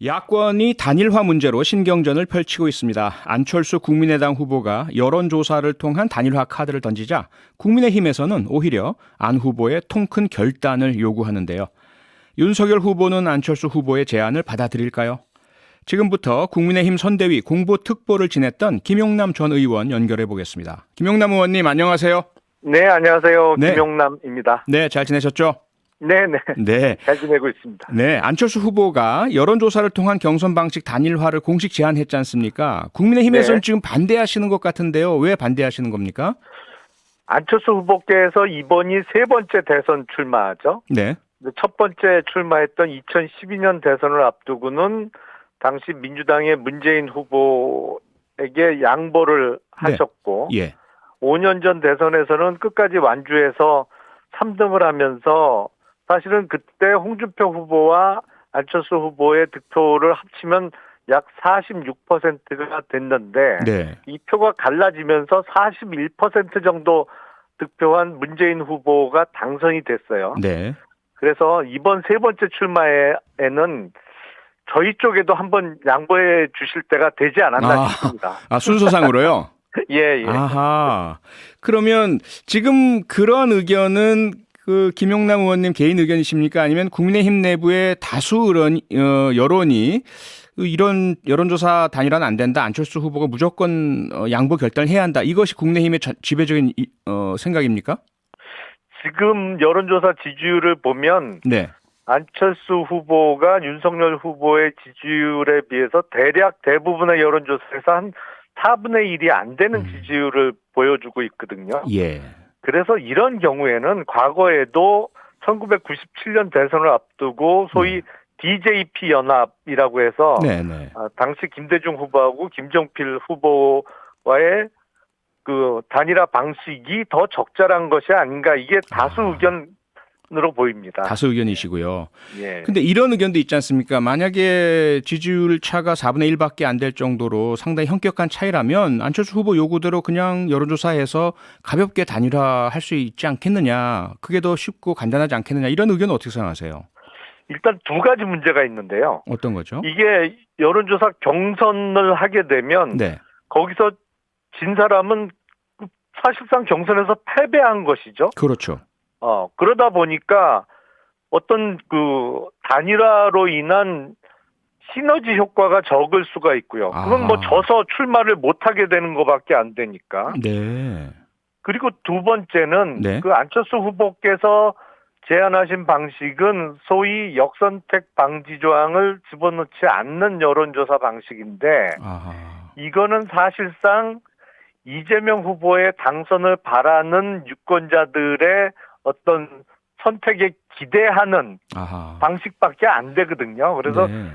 야권이 단일화 문제로 신경전을 펼치고 있습니다. 안철수 국민의당 후보가 여론조사를 통한 단일화 카드를 던지자 국민의힘에서는 오히려 안 후보의 통큰 결단을 요구하는데요. 윤석열 후보는 안철수 후보의 제안을 받아들일까요? 지금부터 국민의힘 선대위 공보특보를 지냈던 김용남 전 의원 연결해 보겠습니다. 김용남 의원님 안녕하세요. 네, 안녕하세요. 네. 김용남입니다. 네, 잘 지내셨죠? 네네. 네. 잘 지내고 있습니다. 네, 안철수 후보가 여론조사를 통한 경선 방식 단일화를 공식 제안했지 않습니까? 국민의힘에서는 네. 지금 반대하시는 것 같은데요. 왜 반대하시는 겁니까? 안철수 후보께서 이번이 세 번째 대선 출마죠. 네. 첫 번째 출마했던 2012년 대선을 앞두고는 당시 민주당의 문재인 후보에게 양보를 네. 하셨고, 예. 5년 전 대선에서는 끝까지 완주해서 3등을 하면서 사실은 그때 홍준표 후보와 안철수 후보의 득표를 합치면 약 46%가 됐는데 네. 이 표가 갈라지면서 41% 정도 득표한 문재인 후보가 당선이 됐어요. 네. 그래서 이번 세 번째 출마에는 저희 쪽에도 한번 양보해 주실 때가 되지 않았나 싶습니다. 순서상으로요? 예, 예. 아하. 그러면 지금 그런 의견은 그 김용남 의원님 개인 의견이십니까? 아니면 국민의힘 내부의 다수 여론이 이런 여론조사 단일화는 안 된다. 안철수 후보가 무조건 양보 결단을 해야 한다. 이것이 국민의힘의 지배적인 생각입니까? 지금 여론조사 지지율을 보면 네. 안철수 후보가 윤석열 후보의 지지율에 비해서 대략 대부분의 여론조사에서 한 4분의 1이 안 되는 지지율을 보여주고 있거든요. 예. 그래서 이런 경우에는 과거에도 1997년 대선을 앞두고 소위 DJP 연합이라고 해서 네네. 당시 김대중 후보하고 김종필 후보와의 그 단일화 방식이 더 적절한 것이 아닌가, 이게 다수 의견으로 보입니다. 다수 의견이시고요. 예. 근데 이런 의견도 있지 않습니까? 만약에 지지율 차가 4분의 1밖에 안 될 정도로 상당히 현격한 차이라면 안철수 후보 요구대로 그냥 여론조사해서 가볍게 단일화 할 수 있지 않겠느냐. 그게 더 쉽고 간단하지 않겠느냐. 이런 의견은 어떻게 생각하세요? 일단 두 가지 문제가 있는데요. 어떤 거죠? 이게 여론조사 경선을 하게 되면 네. 거기서 진 사람은 사실상 경선에서 패배한 것이죠. 그렇죠. 그러다 보니까 어떤 그 단일화로 인한 시너지 효과가 적을 수가 있고요. 그건 뭐 져서 출마를 못하게 되는 것밖에 안 되니까. 네. 그리고 두 번째는 네. 그 안철수 후보께서 제안하신 방식은 소위 역선택 방지 조항을 집어넣지 않는 여론조사 방식인데, 아하. 이거는 사실상 이재명 후보의 당선을 바라는 유권자들의 어떤 선택에 기대하는 아하. 방식밖에 안 되거든요. 그래서 네.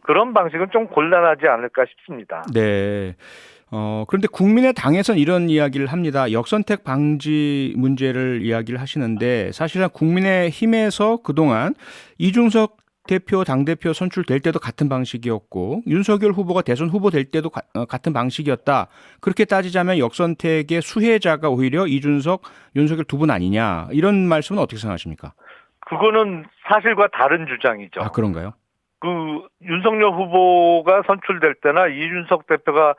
그런 방식은 좀 곤란하지 않을까 싶습니다. 네. 그런데 국민의당에서는 이런 이야기를 합니다. 역선택 방지 문제를 이야기를 하시는데 사실은 국민의힘에서 그동안 이준석 대표, 당대표 선출될 때도 같은 방식이었고 윤석열 후보가 대선 후보 될 때도 같은 방식이었다. 그렇게 따지자면 역선택의 수혜자가 오히려 이준석, 윤석열 두 분 아니냐. 이런 말씀은 어떻게 생각하십니까? 그거는 사실과 다른 주장이죠. 아, 그런가요? 그 윤석열 후보가 선출될 때나 이준석 대표가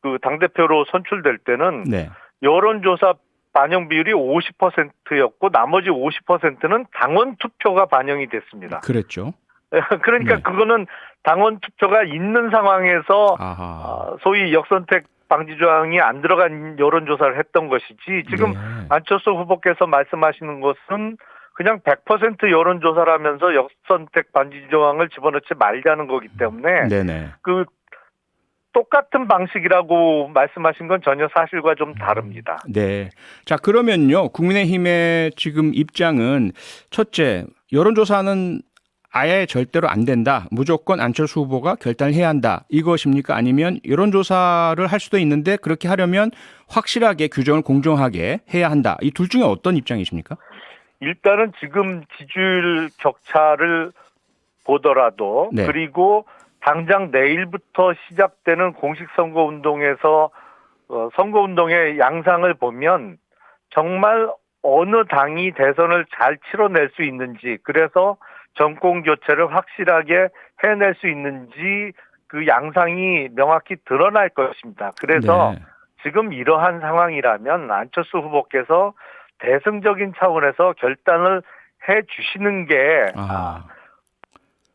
그 당대표로 선출될 때는 네. 여론조사 반영 비율이 50%였고 나머지 50%는 당원 투표가 반영이 됐습니다. 그랬죠. 그러니까 네. 그거는 당원 투표가 있는 상황에서 아하. 소위 역선택 방지 조항이 안 들어간 여론조사를 했던 것이지, 지금 네. 안철수 후보께서 말씀하시는 것은 그냥 100% 여론조사라면서 역선택 방지 조항을 집어넣지 말자는 거기 때문에 네네. 그 똑같은 방식이라고 말씀하신 건 전혀 사실과 좀 다릅니다. 네. 자, 그러면요. 국민의힘의 지금 입장은 첫째, 여론조사는 아예 절대로 안 된다. 무조건 안철수 후보가 결단을 해야 한다. 이것입니까? 아니면 여론조사를 할 수도 있는데 그렇게 하려면 확실하게 규정을 공정하게 해야 한다. 이 둘 중에 어떤 입장이십니까? 일단은 지금 지지율 격차를 보더라도 네. 그리고 당장 내일부터 시작되는 공식선거운동에서 선거운동의 양상을 보면 정말 어느 당이 대선을 잘 치러낼 수 있는지, 그래서 정권 교체를 확실하게 해낼 수 있는지 그 양상이 명확히 드러날 것입니다. 그래서 네. 지금 이러한 상황이라면 안철수 후보께서 대승적인 차원에서 결단을 해 주시는 게 아,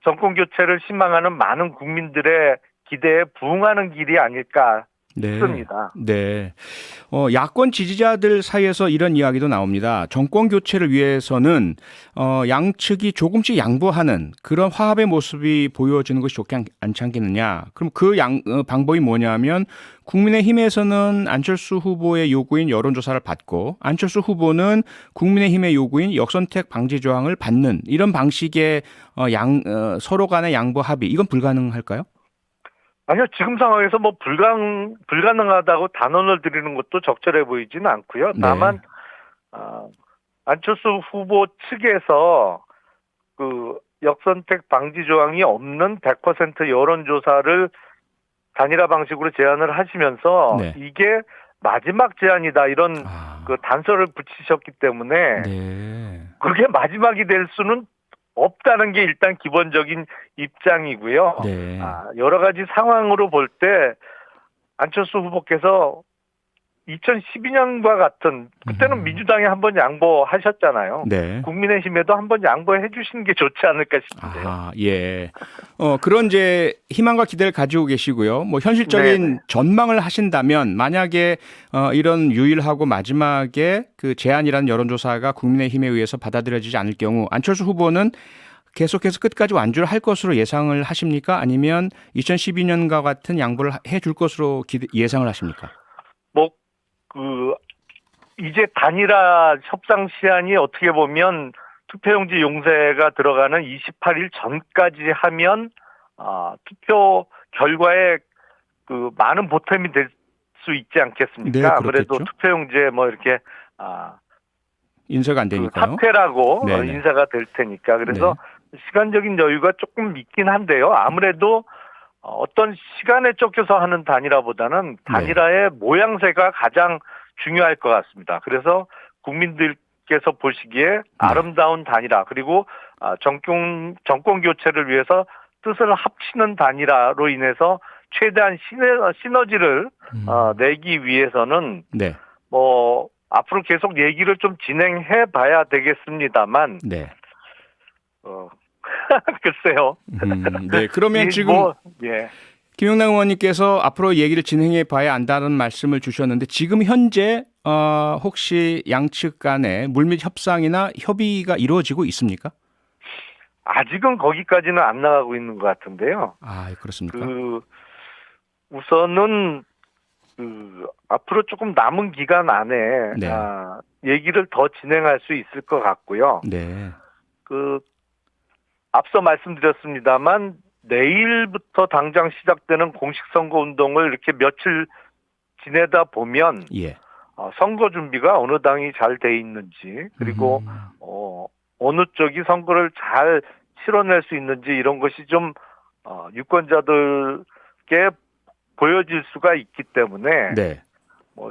정권 교체를 희망하는 많은 국민들의 기대에 부응하는 길이 아닐까 네. 싶습니다. 네. 야권 지지자들 사이에서 이런 이야기도 나옵니다. 정권 교체를 위해서는 양측이 조금씩 양보하는 그런 화합의 모습이 보여지는 것이 좋지 않지 않겠느냐. 그럼 그 방법이 뭐냐면 국민의힘에서는 안철수 후보의 요구인 여론조사를 받고 안철수 후보는 국민의힘의 요구인 역선택 방지 조항을 받는 이런 방식의 서로 간의 양보 합의 이건 불가능할까요? 아니요, 지금 상황에서 뭐 불가능하다고 단언을 드리는 것도 적절해 보이지는 않고요. 네. 다만 안철수 후보 측에서 그 역선택 방지 조항이 없는 100% 여론조사를 단일화 방식으로 제안을 하시면서 네. 이게 마지막 제안이다 이런 아, 그 단서를 붙이셨기 때문에 네. 그게 마지막이 될 수는 없다는 게 일단 기본적인 입장이고요. 네. 여러 가지 상황으로 볼 때 안철수 후보께서 2012년과 같은 그때는 민주당에 한번 양보하셨잖아요. 네. 국민의힘에도 한번 양보해 주시는 게 좋지 않을까 싶은데요. 아, 예. 그런 이제 희망과 기대를 가지고 계시고요. 뭐 현실적인 네네. 전망을 하신다면 만약에 이런 유일하고 마지막에 그 제안이라는 여론조사가 국민의힘에 의해서 받아들여지지 않을 경우 안철수 후보는 계속해서 끝까지 완주를 할 것으로 예상을 하십니까? 아니면 2012년과 같은 양보를 해줄 것으로 예상을 하십니까? 뭐 이제 단일화 협상 시한이 어떻게 보면 투표용지 용세가 들어가는 28일 전까지 하면 투표 결과에 그 많은 보탬이 될 수 있지 않겠습니까? 네, 아무래도 그렇겠죠. 투표용지에 뭐 이렇게 인쇄가 안 그 되니까요. 사퇴라고 네네. 인사가 될 테니까 네. 그래서 시간적인 여유가 조금 있긴 한데요. 아무래도 어떤 시간에 쫓겨서 하는 단일화보다는 단일화의 모양새가 가장 중요할 것 같습니다. 그래서 국민들께서 보시기에 아름다운 단일화 그리고 정권 교체를 위해서 뜻을 합치는 단일화로 인해서 최대한 시너지를 내기 위해서는 네. 뭐 앞으로 계속 얘기를 좀 진행해 봐야 되겠습니다만 네. 글쎄요. 네. 그러면 지금 예. 김영남 의원님께서 앞으로 얘기를 진행해 봐야 한다는 말씀을 주셨는데 지금 현재 혹시 양측 간에 물밑 협상이나 협의가 이루어지고 있습니까? 아직은 거기까지는 안 나가고 있는 것 같은데요. 아, 그렇습니까? 우선은 앞으로 조금 남은 기간 안에 네. 얘기를 더 진행할 수 있을 것 같고요. 네. 앞서 말씀드렸습니다만 내일부터 당장 시작되는 공식 선거 운동을 이렇게 며칠 지내다 보면 예. 선거 준비가 어느 당이 잘 돼 있는지 그리고 어느 쪽이 선거를 잘 치러낼 수 있는지 이런 것이 좀 유권자들께 보여질 수가 있기 때문에 네.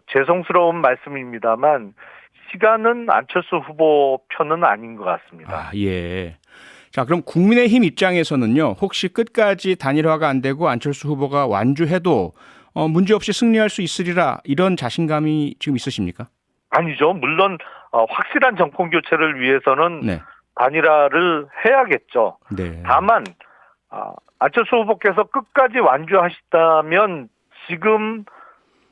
죄송스러운 말씀입니다만 시간은 안철수 후보 편은 아닌 것 같습니다. 아, 예. 자, 그럼 국민의힘 입장에서는요. 혹시 끝까지 단일화가 안 되고 안철수 후보가 완주해도 문제없이 승리할 수 있으리라 이런 자신감이 지금 있으십니까? 아니죠. 물론 확실한 정권 교체를 위해서는 네. 단일화를 해야겠죠. 네. 다만 안철수 후보께서 끝까지 완주하시다면 지금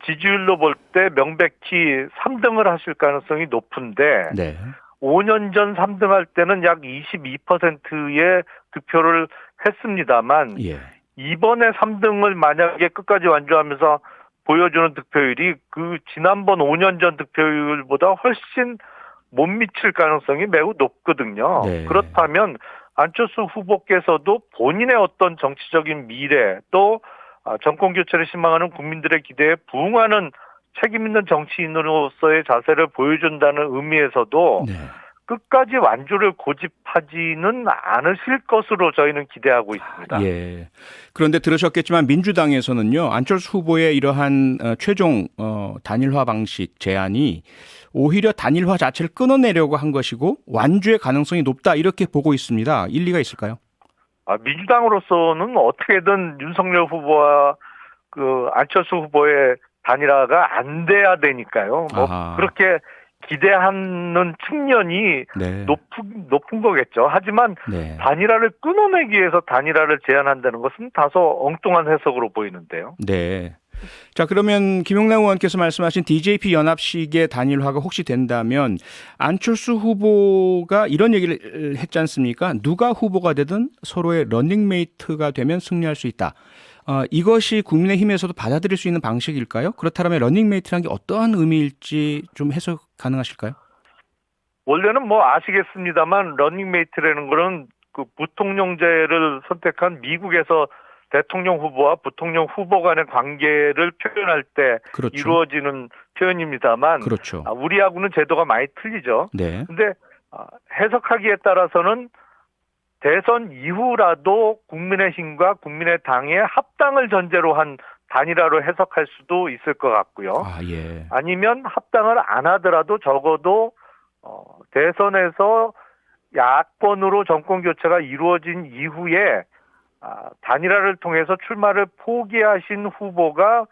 지지율로 볼 때 명백히 3등을 하실 가능성이 높은데 네. 5년 전 3등할 때는 약 22%의 득표를 했습니다만 예. 이번에 3등을 만약에 끝까지 완주하면서 보여주는 득표율이 그 지난번 5년 전 득표율보다 훨씬 못 미칠 가능성이 매우 높거든요. 네. 그렇다면 안철수 후보께서도 본인의 어떤 정치적인 미래 또 정권 교체를 희망하는 국민들의 기대에 부응하는 책임 있는 정치인으로서의 자세를 보여준다는 의미에서도 네. 끝까지 완주를 고집하지는 않으실 것으로 저희는 기대하고 있습니다. 예. 그런데 들으셨겠지만 민주당에서는요, 안철수 후보의 이러한 최종 단일화 방식 제안이 오히려 단일화 자체를 끊어내려고 한 것이고 완주의 가능성이 높다 이렇게 보고 있습니다. 일리가 있을까요? 민주당으로서는 어떻게든 윤석열 후보와 그 안철수 후보의 단일화가 안 돼야 되니까요. 아하. 그렇게 기대하는 측면이 네. 높은 거겠죠. 하지만 네. 단일화를 끊어내기 위해서 단일화를 제안한다는 것은 다소 엉뚱한 해석으로 보이는데요. 네. 자, 그러면 김용남 의원께서 말씀하신 DJP 연합식의 단일화가 혹시 된다면 안철수 후보가 이런 얘기를 했지 않습니까? 누가 후보가 되든 서로의 러닝메이트가 되면 승리할 수 있다. 이것이 국민의힘에서도 받아들일 수 있는 방식일까요? 그렇다면 러닝메이트라는 게 어떠한 의미일지 좀 해석 가능하실까요? 원래는 아시겠습니다만 러닝메이트라는 거는 그 부통령제를 선택한 미국에서 대통령 후보와 부통령 후보 간의 관계를 표현할 때 그렇죠. 이루어지는 표현입니다만 그렇죠. 우리하고는 제도가 많이 틀리죠. 네. 근데 해석하기에 따라서는 대선 이후라도 국민의힘과 국민의당의 합당을 전제로 한 단일화로 해석할 수도 있을 것 같고요. 예. 아니면 합당을 안 하더라도 적어도 대선에서 야권으로 정권 교체가 이루어진 이후에 단일화를 통해서 출마를 포기하신 후보가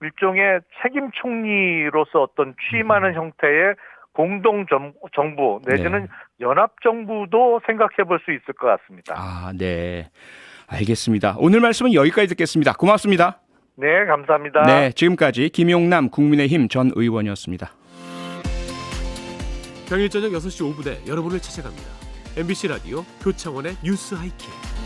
일종의 책임 총리로서 어떤 취임하는 형태의 공동 정부 내지는 네. 연합 정부도 생각해 볼 수 있을 것 같습니다. 네. 알겠습니다. 오늘 말씀은 여기까지 듣겠습니다. 고맙습니다. 네, 감사합니다. 네, 지금까지 김용남 국민의힘 전 의원이었습니다. 평일 저녁 6시 5분에 여러분을 찾아갑니다. MBC 라디오 표창원의 뉴스 하이킥.